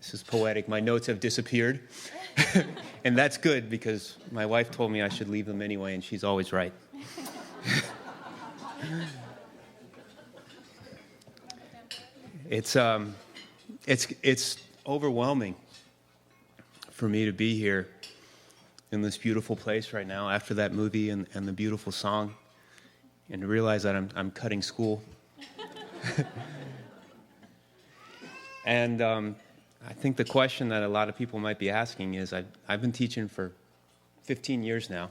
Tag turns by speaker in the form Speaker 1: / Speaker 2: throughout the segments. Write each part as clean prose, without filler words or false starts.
Speaker 1: This is poetic. My notes have disappeared. And that's good because my wife told me I should leave them anyway, and she's always right. It's overwhelming for me to be here in this beautiful place right now after that movie and the beautiful song, and to realize that I'm cutting school. And I think the question that a lot of people might be asking is, I've been teaching for 15 years now,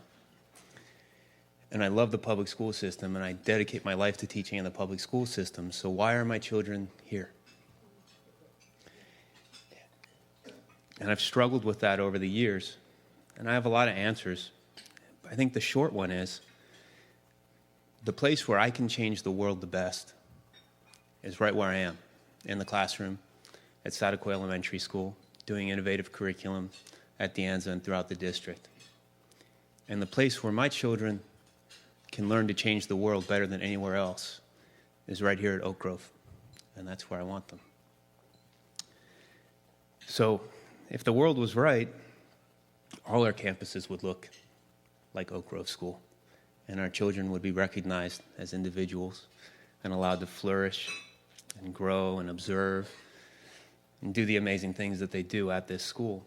Speaker 1: and I love the public school system, and I dedicate my life to teaching in the public school system, so why are my children here? And I've struggled with that over the years, and I have a lot of answers. I think the short one is, the place where I can change the world the best is right where I am, in the classroom, at Sadako Elementary School, doing innovative curriculum at De Anza and throughout the district. And the place where my children can learn to change the world better than anywhere else is right here at Oak Grove, and that's where I want them. So if the world was right, all our campuses would look like Oak Grove School, and our children would be recognized as individuals and allowed to flourish and grow and observe and do the amazing things that they do at this school.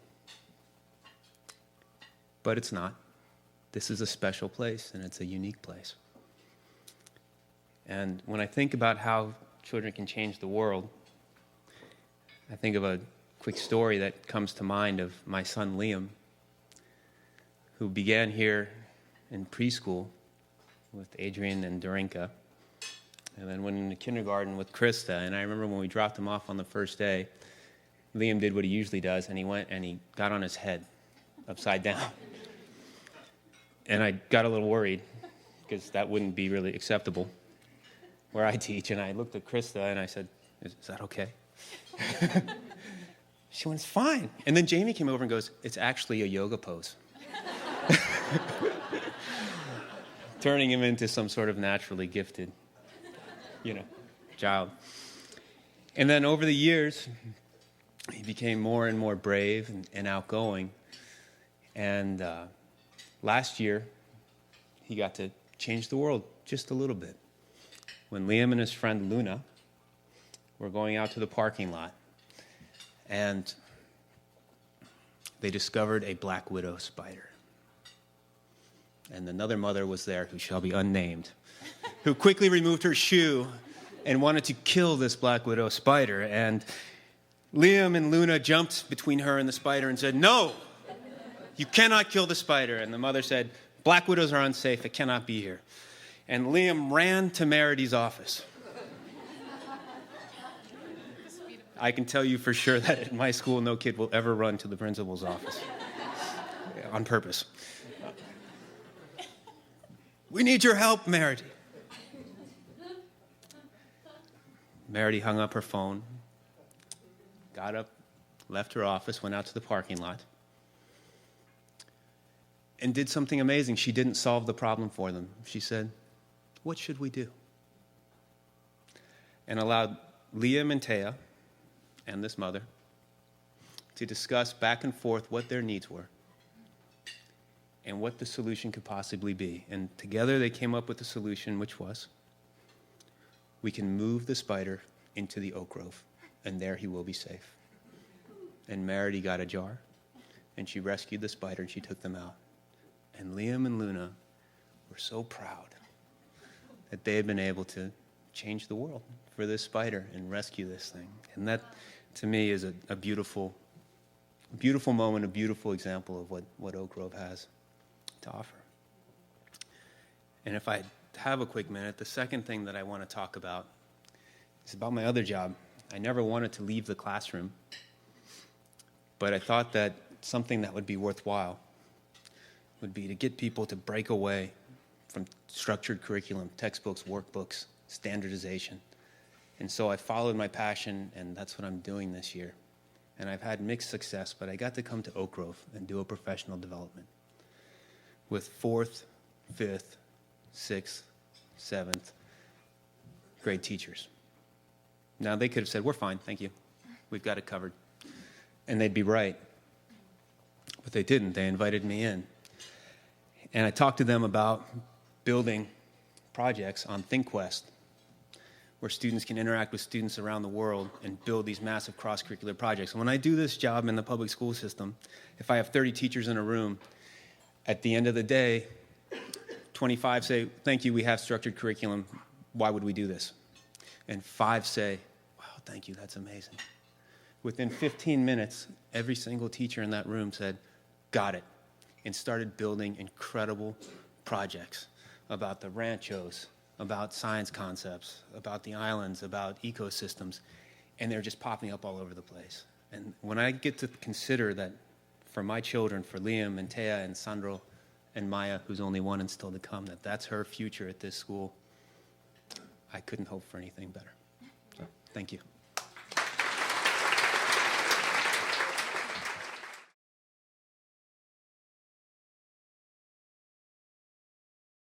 Speaker 1: But it's not. This is a special place, and it's a unique place. And when I think about how children can change the world, I think of a quick story that comes to mind of my son Liam, who began here in preschool with Adrian and Dorinka, and then went into kindergarten with Krista. And I remember when we dropped him off on the first day, Liam did what he usually does, and he went and he got on his head upside down. And I got a little worried, because that wouldn't be really acceptable where I teach. And I looked at Krista and I said, is that okay? She went, it's fine. And then Jamie came over and goes, it's actually a yoga pose. Turning him into some sort of naturally gifted, child. And then over the years, he became more and more brave and outgoing. And last year, he got to change the world just a little bit. When Liam and his friend Luna were going out to the parking lot, and they discovered a black widow spider. And another mother was there, who shall be unnamed, who quickly removed her shoe and wanted to kill this black widow spider. And Liam and Luna jumped between her and the spider and said, no, you cannot kill the spider. And the mother said, black widows are unsafe, it cannot be here. And Liam ran to Merity's office. I can tell you for sure that at my school, no kid will ever run to the principal's office on purpose. We need your help, Merity. Merity hung up her phone, got up, left her office, went out to the parking lot, and did something amazing. She didn't solve the problem for them. She said, what should we do? And allowed Liam and Taya and this mother to discuss back and forth what their needs were and what the solution could possibly be. And together they came up with a solution, which was, we can move the spider into the oak grove, and there he will be safe. And Merity got a jar, and she rescued the spider, and she took them out. And Liam and Luna were so proud that they had been able to change the world for this spider and rescue this thing. And that, to me, is a beautiful moment, a beautiful example of what Oak Grove has to offer. And if I have a quick minute, the second thing that I want to talk about is about my other job. I never wanted to leave the classroom, but I thought that something that would be worthwhile would be to get people to break away from structured curriculum, textbooks, workbooks, standardization. And so I followed my passion, and that's what I'm doing this year. And I've had mixed success, but I got to come to Oak Grove and do a professional development with 4th, 5th, 6th, 7th grade teachers. Now, they could have said, we're fine, thank you. We've got it covered. And they'd be right. But they didn't. They invited me in. And I talked to them about building projects on ThinkQuest, where students can interact with students around the world and build these massive cross-curricular projects. And when I do this job in the public school system, if I have 30 teachers in a room, at the end of the day, 25 say, thank you, we have structured curriculum. Why would we do this? And 5 say, wow, thank you, that's amazing. Within 15 minutes, every single teacher in that room said, got it, and started building incredible projects about the ranchos, about science concepts, about the islands, about ecosystems, and they're just popping up all over the place. And when I get to consider that for my children, for Liam and Taya and Sandro and Maya, who's only 1 and still to come, that's her future at this school, I couldn't hope for anything better. So, thank you.